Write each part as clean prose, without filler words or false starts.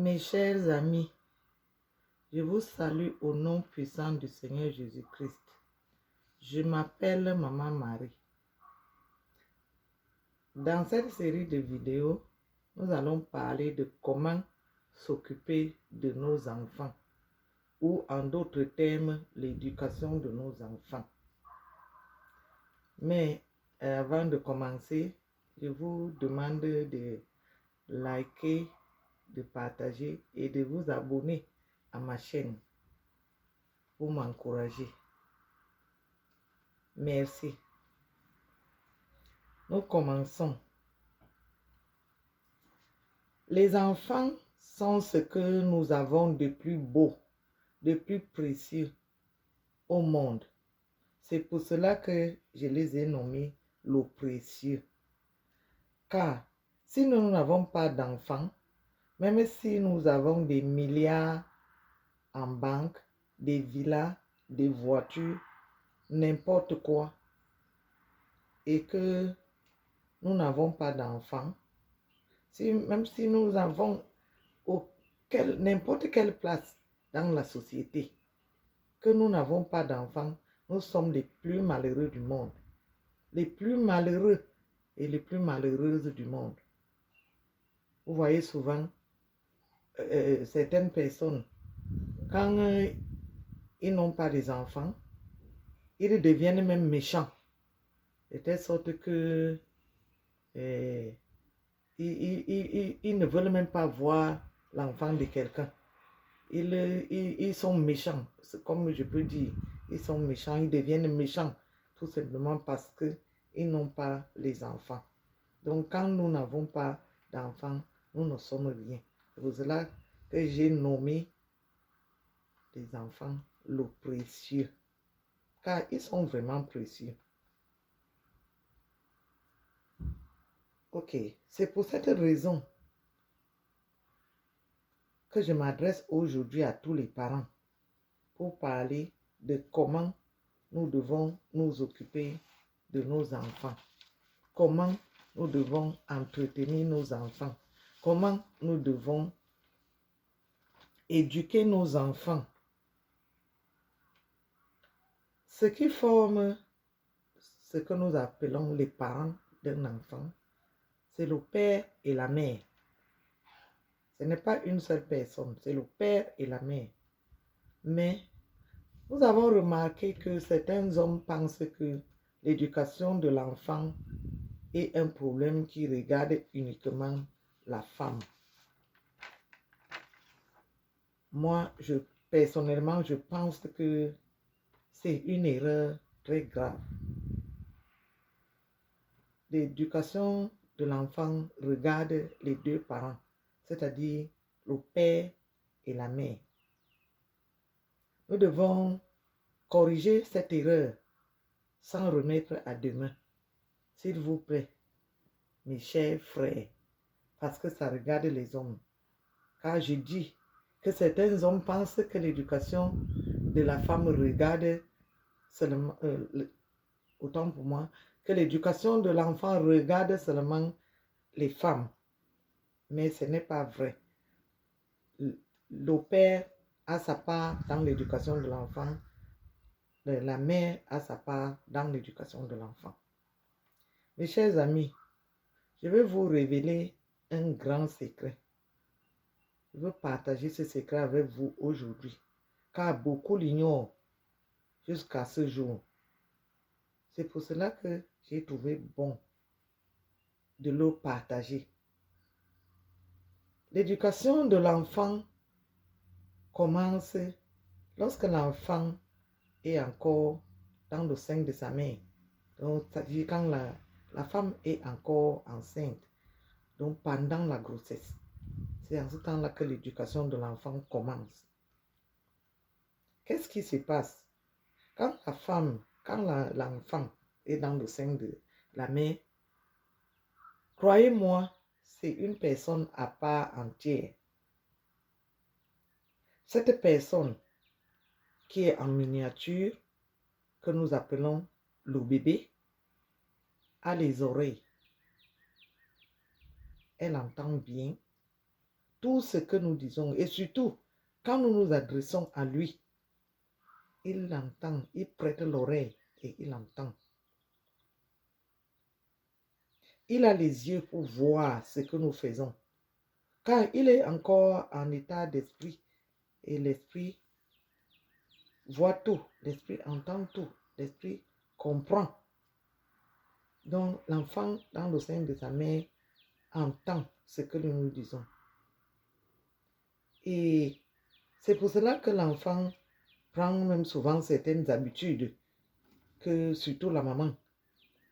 Mes chers amis, je vous salue au nom puissant du Seigneur Jésus-Christ. Je m'appelle Maman Marie. Dans cette série de vidéos, nous allons parler de comment s'occuper de nos enfants, ou en d'autres termes, l'éducation de nos enfants. Mais avant de commencer, je vous demande de liker, de partager et de vous abonner à ma chaîne pour m'encourager. Merci. Nous commençons. Les enfants sont ce que nous avons de plus beau, de plus précieux au monde. C'est pour cela que je les ai nommés le précieux. Car si nous n'avons pas d'enfants, même si nous avons des milliards en banque, des villas, des voitures, n'importe quoi, et que nous n'avons pas d'enfants, même si nous avons n'importe quelle place dans la société, que nous n'avons pas d'enfants, nous sommes les plus malheureux du monde. Les plus malheureux et les plus malheureuses du monde. Vous voyez souvent certaines personnes, quand ils n'ont pas des enfants, ils deviennent même méchants. De telle sorte que ils ne veulent même pas voir l'enfant de quelqu'un. Ils sont méchants, comme je peux dire. Ils sont méchants, ils deviennent méchants, tout simplement parce qu'ils n'ont pas les enfants. Donc quand nous n'avons pas d'enfants, nous ne sommes rien. C'est pour cela que j'ai nommé les enfants le précieux. Car ils sont vraiment précieux. Ok, c'est pour cette raison que je m'adresse aujourd'hui à tous les parents pour parler de comment nous devons nous occuper de nos enfants. Comment nous devons entretenir nos enfants. Comment nous devons éduquer nos enfants. Ce qui forme ce que nous appelons les parents d'un enfant, c'est le père et la mère. Ce n'est pas une seule personne, c'est le père et la mère. Mais nous avons remarqué que certains hommes pensent que l'éducation de l'enfant est un problème qui regarde uniquement la femme. Moi, personnellement, je pense que c'est une erreur très grave. L'éducation de l'enfant regarde les deux parents, c'est-à-dire le père et la mère. Nous devons corriger cette erreur sans remettre à demain, s'il vous plaît, mes chers frères, parce que ça regarde les hommes. Car je dis que certains hommes pensent que l'éducation de la femme regarde seulement, autant pour moi, que l'éducation de l'enfant regarde seulement les femmes. Mais ce n'est pas vrai. Le père a sa part dans l'éducation de l'enfant. La mère a sa part dans l'éducation de l'enfant. Mes chers amis, je vais vous révéler un grand secret. Je veux partager ce secret avec vous aujourd'hui, car beaucoup l'ignorent jusqu'à ce jour. C'est pour cela que j'ai trouvé bon de le partager. L'éducation de l'enfant commence lorsque l'enfant est encore dans le sein de sa mère. Donc, c'est-à-dire quand la femme est encore enceinte, donc pendant la grossesse. C'est en ce temps-là que l'éducation de l'enfant commence. Qu'est-ce qui se passe? Quand l'enfant est dans le sein de la mère, croyez-moi, c'est une personne à part entière. Cette personne qui est en miniature, que nous appelons le bébé, a les oreilles. Elle entend bien. tout ce que nous disons. Et surtout, quand nous nous adressons à lui, il l'entend, il prête l'oreille et il entend. Il a les yeux pour voir ce que nous faisons. Car il est encore en état d'esprit. Et l'esprit voit tout, l'esprit entend tout, l'esprit comprend. Donc l'enfant dans le sein de sa mère entend ce que nous disons. Et c'est pour cela que l'enfant prend même souvent certaines habitudes que surtout la maman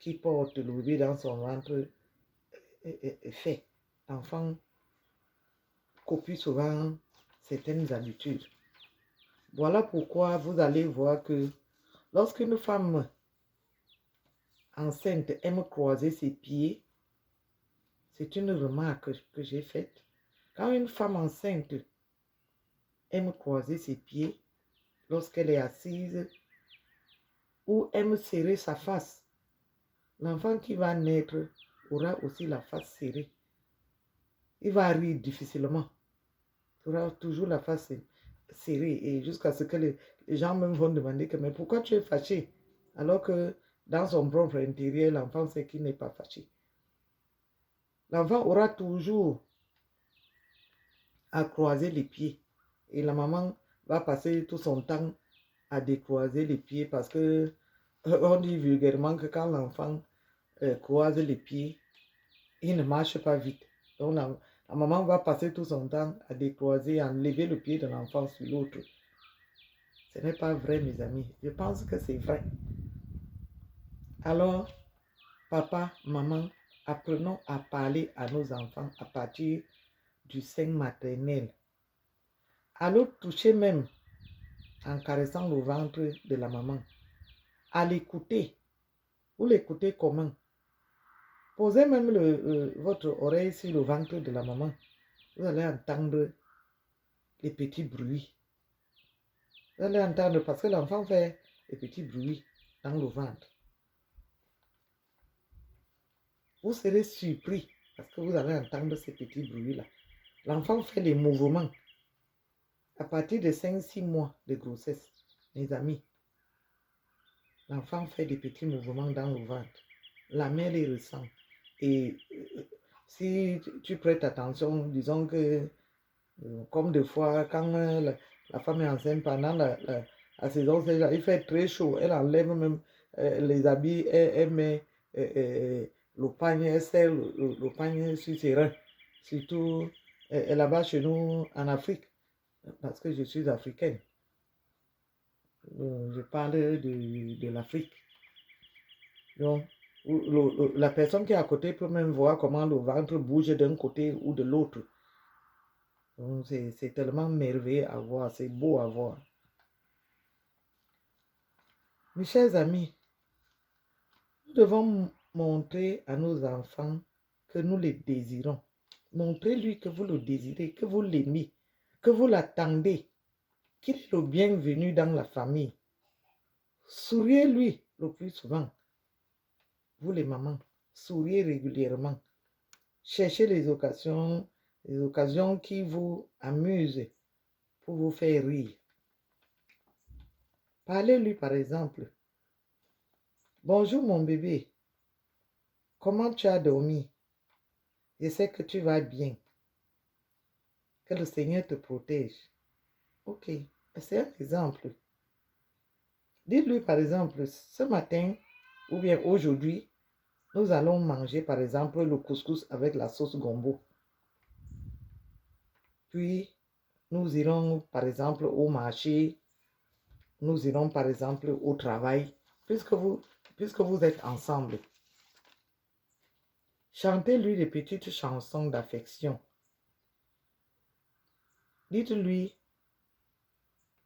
qui porte le bébé dans son ventre fait. L'enfant copie souvent certaines habitudes. Voilà pourquoi vous allez voir que lorsqu'une femme enceinte aime croiser ses pieds, c'est une remarque que j'ai faite. Quand une femme enceinte aime croiser ses pieds lorsqu'elle est assise ou aime serrer sa face, l'enfant qui va naître aura aussi la face serrée. Il va rire difficilement. Il aura toujours la face serrée et jusqu'à ce que les gens même vont demander que mais pourquoi tu es fâché? Alors que dans son propre intérieur, l'enfant sait qu'il n'est pas fâché. L'enfant aura toujours à croiser les pieds et la maman va passer tout son temps à décroiser les pieds parce que on dit vulgairement que quand l'enfant croise les pieds, il ne marche pas vite. Donc la maman va passer tout son temps à décroiser, à enlever le pied de l'enfant sur l'autre. Ce n'est pas vrai, mes amis. Je pense que c'est vrai. Alors, papa, maman, apprenons à parler à nos enfants à partir du sein maternel. À le toucher même en caressant le ventre de la maman. À l'écouter. Vous l'écoutez comment? Posez même votre oreille sur le ventre de la maman. Vous allez entendre les petits bruits. Vous allez entendre parce que l'enfant fait des petits bruits dans le ventre. Vous serez surpris parce que vous allez entendre ces petits bruits-là. L'enfant fait des mouvements à partir de 5-6 mois de grossesse, mes amis. L'enfant fait des petits mouvements dans le ventre. La mère les ressent. Et si tu prêtes attention, disons que comme des fois, quand la femme est enceinte pendant la saison, il fait très chaud. Elle enlève même les habits, elle met le pagne, elle serre le pagne sur ses reins. Surtout là-bas chez nous en Afrique, parce que je suis africaine. Je parle de l'Afrique. Donc, la personne qui est à côté peut même voir comment le ventre bouge d'un côté ou de l'autre. C'est tellement merveilleux à voir, c'est beau à voir. Mes chers amis, nous devons montrer à nos enfants que nous les désirons. Montrez-lui que vous le désirez, que vous l'aimez, que vous l'attendez, qu'il est le bienvenu dans la famille. Souriez-lui le plus souvent. Vous les mamans, souriez régulièrement. Cherchez les occasions qui vous amusent pour vous faire rire. Parlez-lui par exemple. Bonjour mon bébé, comment tu as dormi? Je sais que tu vas bien. Que le Seigneur te protège. Ok, c'est un exemple. Dites-lui par exemple, ce matin ou bien aujourd'hui, nous allons manger par exemple le couscous avec la sauce gombo. Puis, nous irons par exemple au marché, nous irons par exemple au travail, puisque vous êtes ensemble. Chantez-lui des petites chansons d'affection. Dites-lui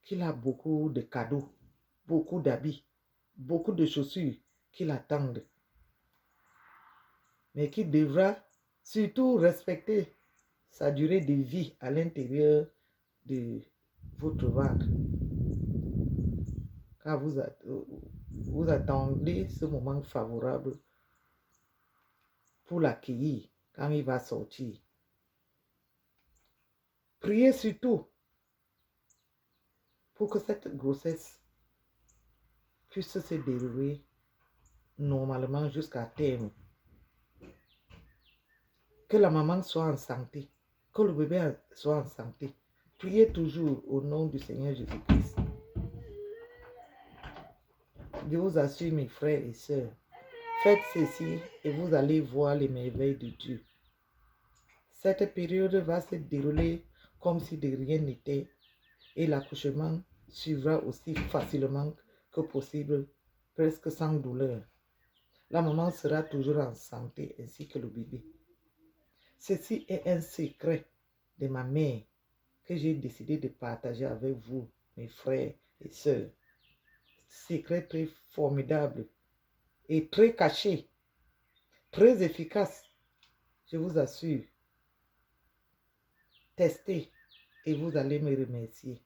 qu'il a beaucoup de cadeaux, beaucoup d'habits, beaucoup de chaussures qui l'attendent. Mais qu'il devra surtout respecter sa durée de vie à l'intérieur de votre ventre. Car vous attendez ce moment favorable pour l'accueillir quand il va sortir. Priez surtout pour que cette grossesse puisse se dérouler normalement jusqu'à terme. Que la maman soit en santé, que le bébé soit en santé. Priez toujours au nom du Seigneur Jésus-Christ. Je vous assure, mes frères et sœurs, faites ceci et vous allez voir les merveilles de Dieu. Cette période va se dérouler comme si de rien n'était et l'accouchement suivra aussi facilement que possible, presque sans douleur. La maman sera toujours en santé ainsi que le bébé. Ceci est un secret de ma mère que j'ai décidé de partager avec vous, mes frères et sœurs. Secret très formidable et très caché, très efficace, je vous assure. Testez et vous allez me remercier.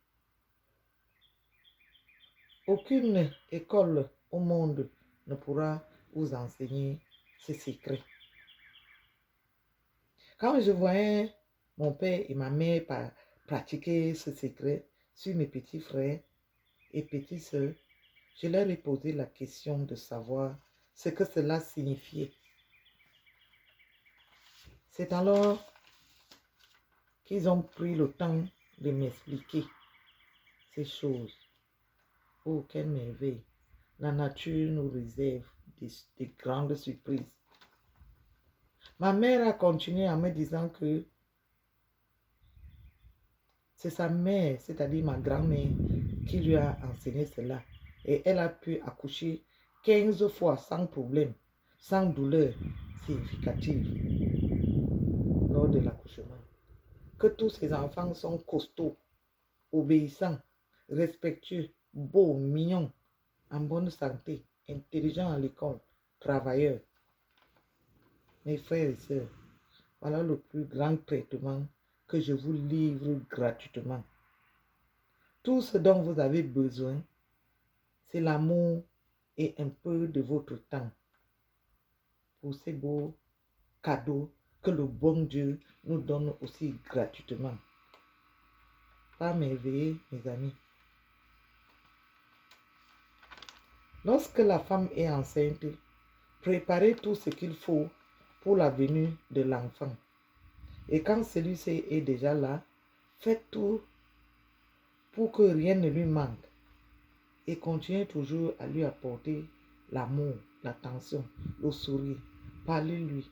Aucune école au monde ne pourra vous enseigner ce secret. Quand je voyais mon père et ma mère pratiquer ce secret sur mes petits frères et petites sœurs, je leur ai posé la question de savoir ce que cela signifiait. C'est alors qu'ils ont pris le temps de m'expliquer ces choses. Oh, quelle merveille! La nature nous réserve des grandes surprises. Ma mère a continué en me disant que c'est sa mère, c'est-à-dire ma grand-mère, qui lui a enseigné cela. Et elle a pu accoucher 15 fois sans problème, sans douleur significative lors de l'accouchement. Que tous ses enfants sont costauds, obéissants, respectueux, beaux, mignons, en bonne santé, intelligents à l'école, travailleurs. Mes frères et sœurs, voilà le plus grand traitement que je vous livre gratuitement. Tout ce dont vous avez besoin, c'est l'amour et un peu de votre temps pour ces beaux cadeaux que le bon Dieu nous donne aussi gratuitement. Pas merveilleux, mes amis. Lorsque la femme est enceinte, préparez tout ce qu'il faut pour la venue de l'enfant. Et quand celui-ci est déjà là, faites tout pour que rien ne lui manque. Et continuez toujours à lui apporter l'amour, l'attention, le sourire. Parlez-lui.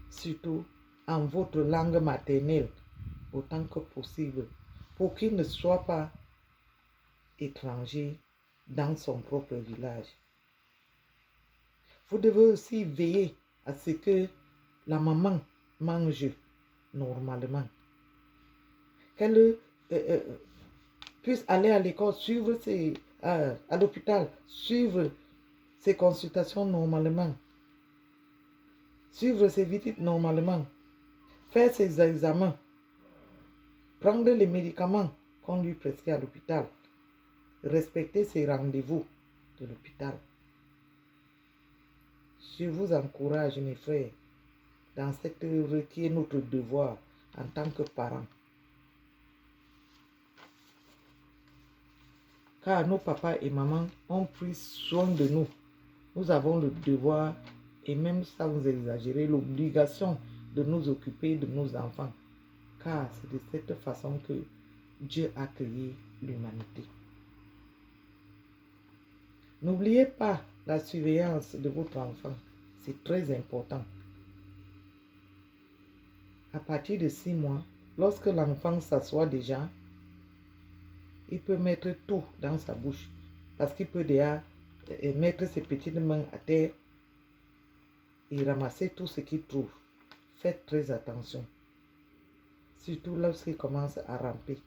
Surtout en votre langue maternelle, autant que possible, pour qu'il ne soit pas étranger dans son propre village. Vous devez aussi veiller à ce que la maman mange normalement. Qu'elle puisse aller à l'école, suivre à l'hôpital, suivre ses consultations normalement, suivre ses visites normalement, faire ses examens, prendre les médicaments qu'on lui prescrit à l'hôpital, respecter ses rendez-vous de l'hôpital. Je vous encourage, mes frères, dans cette œuvre qui est notre devoir en tant que parents. Car nos papas et mamans ont pris soin de nous. Nous avons le devoir, et même sans exagérer, l'obligation de nous occuper de nos enfants. Car c'est de cette façon que Dieu a créé l'humanité. N'oubliez pas la surveillance de votre enfant. C'est très important. À partir de 6 mois, lorsque l'enfant s'assoit déjà, il peut mettre tout dans sa bouche. Parce qu'il peut déjà mettre ses petites mains à terre et ramasser tout ce qu'il trouve. Faites très attention. Surtout lorsqu'il commence à ramper,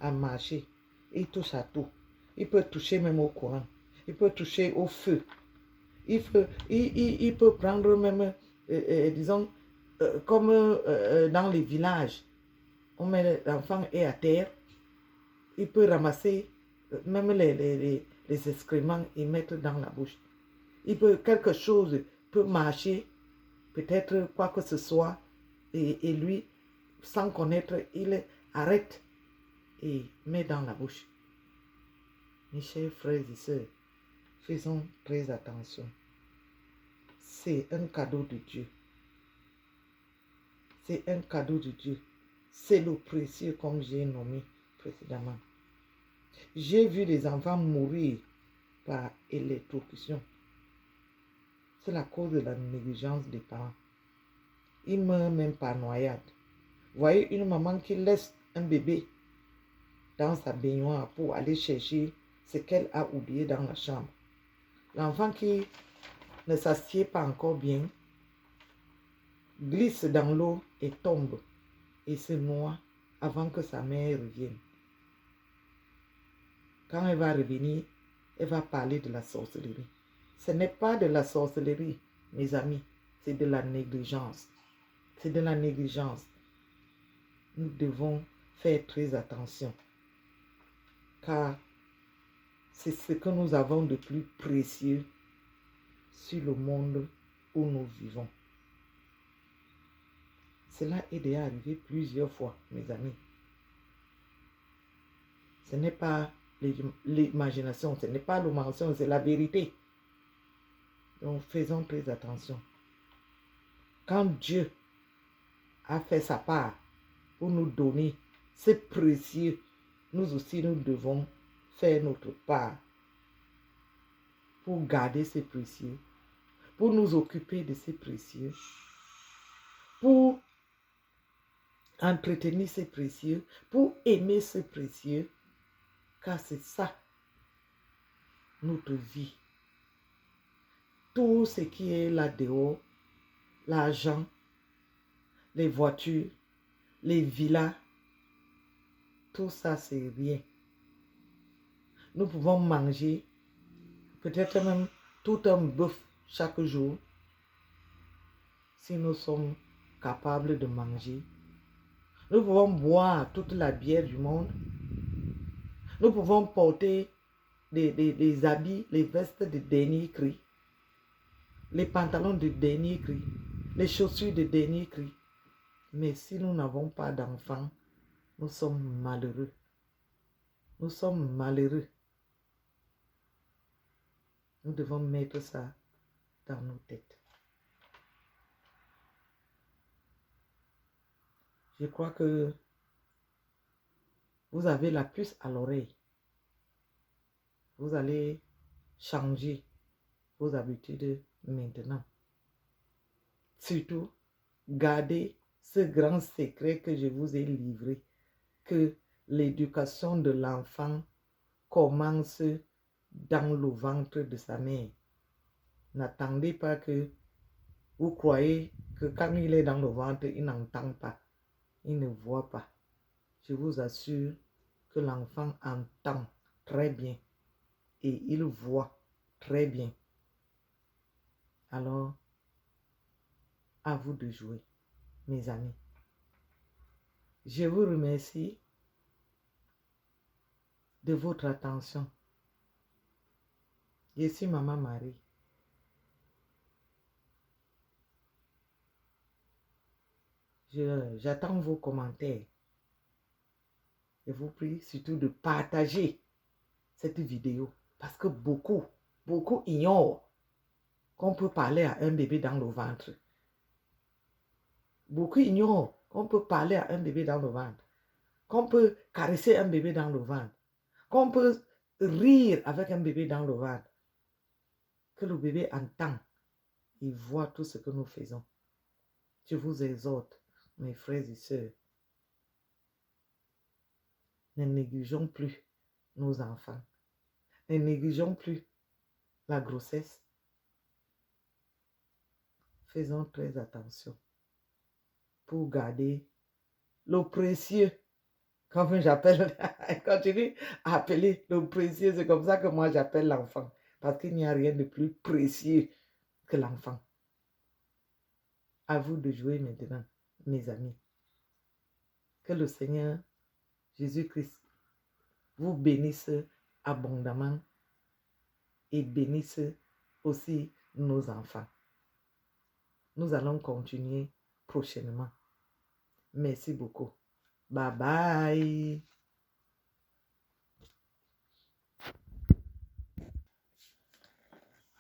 à marcher. Il touche à tout. Il peut toucher même au courant. Il peut toucher au feu. Il peut prendre même, disons, comme dans les villages, l'enfant est à terre, il peut ramasser même les excréments et mettre dans la bouche. Quelque chose peut marcher, peut-être quoi que ce soit, et lui, sans connaître, il arrête et mets dans la bouche. Mes chers frères et sœurs, faisons très attention. C'est un cadeau de Dieu. C'est un cadeau de Dieu. C'est le précieux comme j'ai nommé précédemment. J'ai vu des enfants mourir par électrocution. C'est la cause de la négligence des parents. Ils meurent même par noyade. Voyez une maman qui laisse un bébé dans sa baignoire pour aller chercher ce qu'elle a oublié dans la chambre. L'enfant qui ne s'assied pas encore bien glisse dans l'eau et tombe et se noie avant que sa mère revienne. Quand elle va revenir, elle va parler de la sorcellerie. Ce n'est pas de la sorcellerie, mes amis, c'est de la négligence. C'est de la négligence. Nous devons faire très attention, car c'est ce que nous avons de plus précieux sur le monde où nous vivons. Cela est déjà arrivé plusieurs fois, mes amis. Ce n'est pas l'imagination, ce n'est pas le mensonge, c'est la vérité. Donc faisons très attention. Quand Dieu a fait sa part pour nous donner ce précieux, nous aussi nous devons faire notre part pour garder ces précieux, pour nous occuper de ces précieux, pour entretenir ces précieux, pour aimer ces précieux, car c'est ça notre vie. Tout ce qui est là dehors, l'argent, les voitures, les villas, tout ça c'est rien. Nous pouvons manger peut-être même tout un bœuf chaque jour si nous sommes capables de manger. Nous pouvons boire toute la bière du monde. Nous pouvons porter des habits, les vestes de dernier cri, les pantalons de dernier cri, les chaussures de dernier cri. Mais si nous n'avons pas d'enfants, nous sommes malheureux. Nous sommes malheureux. Nous devons mettre ça dans nos têtes. Je crois que vous avez la puce à l'oreille. Vous allez changer vos habitudes maintenant. Surtout, gardez ce grand secret que je vous ai livré, que l'éducation de l'enfant commence dans le ventre de sa mère. N'attendez pas que vous croyez que quand il est dans le ventre, il n'entend pas, il ne voit pas. Je vous assure que l'enfant entend très bien et il voit très bien. Alors, à vous de jouer, mes amis. Je vous remercie de votre attention. Je suis Maman Marie. J'attends vos commentaires. Je vous prie surtout de partager cette vidéo parce que beaucoup ignorent qu'on peut parler à un bébé dans le ventre. Beaucoup ignorent qu'on peut parler à un bébé dans le ventre, qu'on peut caresser un bébé dans le ventre, qu'on peut rire avec un bébé dans le ventre, que le bébé entend, il voit tout ce que nous faisons. Je vous exhorte, mes frères et sœurs, ne négligeons plus nos enfants, ne négligeons plus la grossesse. Faisons très attention pour garder le précieux, comme j'appelle, continue à appeler le précieux, c'est comme ça que moi j'appelle l'enfant, parce qu'il n'y a rien de plus précieux que l'enfant. À vous de jouer maintenant, mes amis. Que le Seigneur Jésus-Christ vous bénisse abondamment et bénisse aussi nos enfants. Nous allons continuer prochainement. Merci beaucoup. Bye bye.